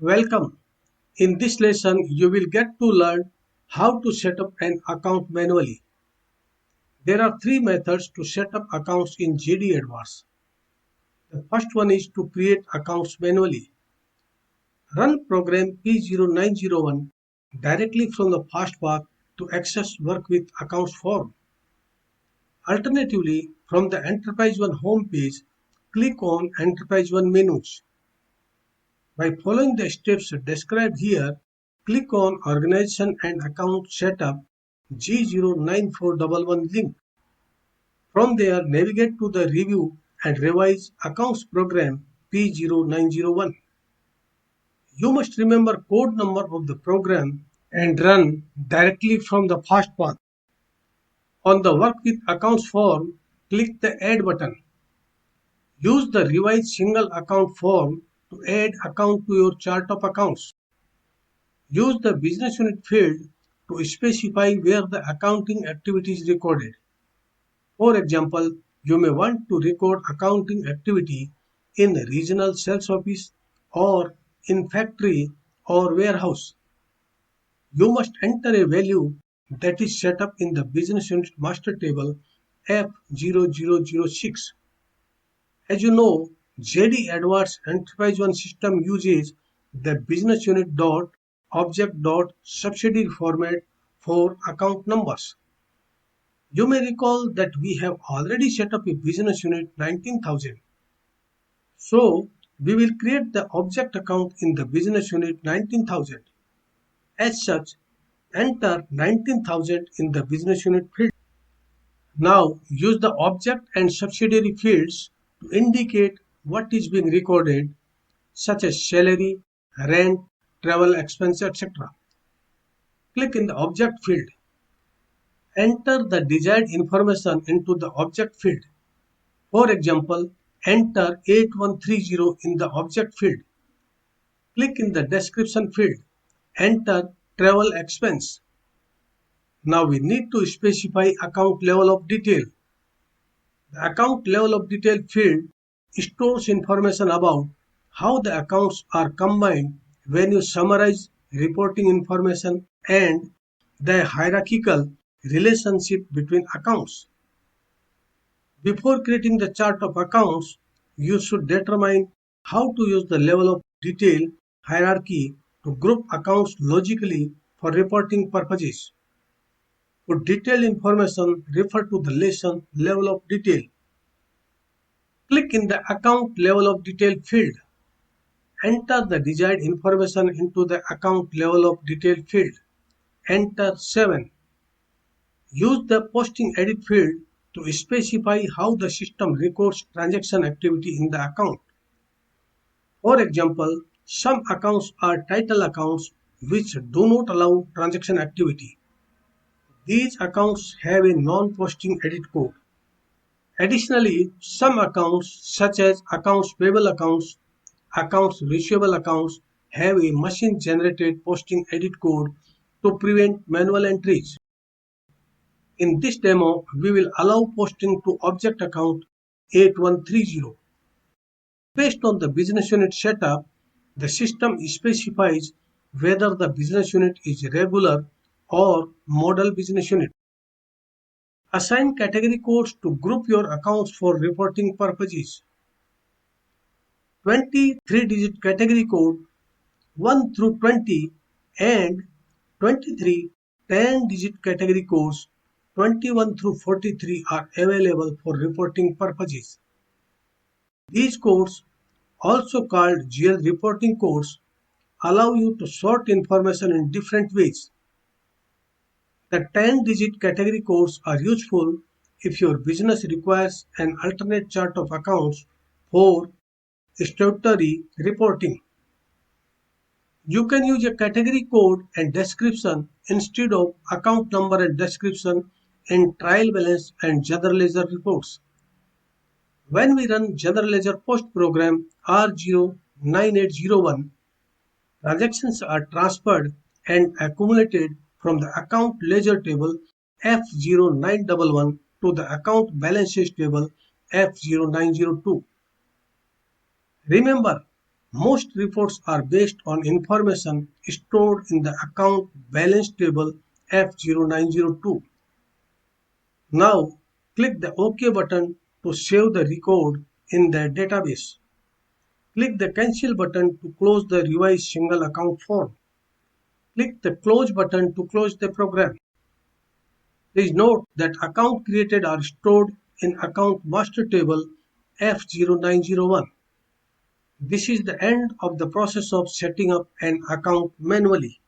Welcome. In this lesson, you will get to learn how to set up an account manually. There are three methods to set up accounts in JD Advance. The first one is to create accounts manually. Run program P0901 directly from the fastpath to access work with accounts form. Alternatively, from the Enterprise One homepage, click on Enterprise One menus. By following the steps described here, click on Organization and Account Setup G09411 link. From there, navigate to the Review and Revise Accounts program P0901. You must remember code number of the program and run directly from the fastpath. On the Work with Accounts form, click the Add button. Use the Revise Single Account form to add account to your chart of accounts. Use the business unit field to specify where the accounting activity is recorded. For example, you may want to record accounting activity in a regional sales office or in factory or warehouse. You must enter a value that is set up in the business unit master table F0006. As you know, JD Advanced Enterprise One system uses the business unit dot object dot subsidiary format for account numbers. You may recall that we have already set up a business unit 19,000. So we will create the object account in the business unit 19,000. As such, enter 19,000 in the business unit field. Now use the object and subsidiary fields to indicate what is being recorded, such as salary, rent, travel expense, etc. Click in the object field. Enter the desired information into the object field. For example, enter 8130 in the object field. Click in the description field. Enter travel expense. Now we need to specify account level of detail. The account level of detail field stores information about how the accounts are combined when you summarize reporting information and the hierarchical relationship between accounts. Before creating the chart of accounts, you should determine how to use the level of detail hierarchy to group accounts logically for reporting purposes. For detailed information, refer to the lesson level of detail. Click in the account level of detail field. Enter the desired information into the account level of detail field. Enter 7. Use the posting edit field to specify how the system records transaction activity in the account. For example, some accounts are title accounts which do not allow transaction activity. These accounts have a non-posting edit code. Additionally, some accounts such as accounts payable accounts, accounts receivable accounts have a machine-generated posting edit code to prevent manual entries. In this demo, we will allow posting to object account 8130. Based on the business unit setup, the system specifies whether the business unit is regular or model business unit. Assign category codes to group your accounts for reporting purposes. 23-digit category code 1 through 20 and 23 10-digit category codes 21 through 43 are available for reporting purposes. These codes, also called GL reporting codes, allow you to sort information in different ways. The 10-digit category codes are useful if your business requires an alternate chart of accounts for statutory reporting. You can use a category code and description instead of account number and description in trial balance and general ledger reports. When we run general ledger post program R09801, transactions are transferred and accumulated from the account ledger table F0911 to the account balances table F0902. Remember, Most reports are based on information stored in the account balance table F0902. Now, click the OK button to save the record in the database. Click the Cancel button to close the revised single account form. Click the Close button to close the program. Please note that accounts created are stored in Account Master Table F0901. This is the end of the process of setting up an account manually.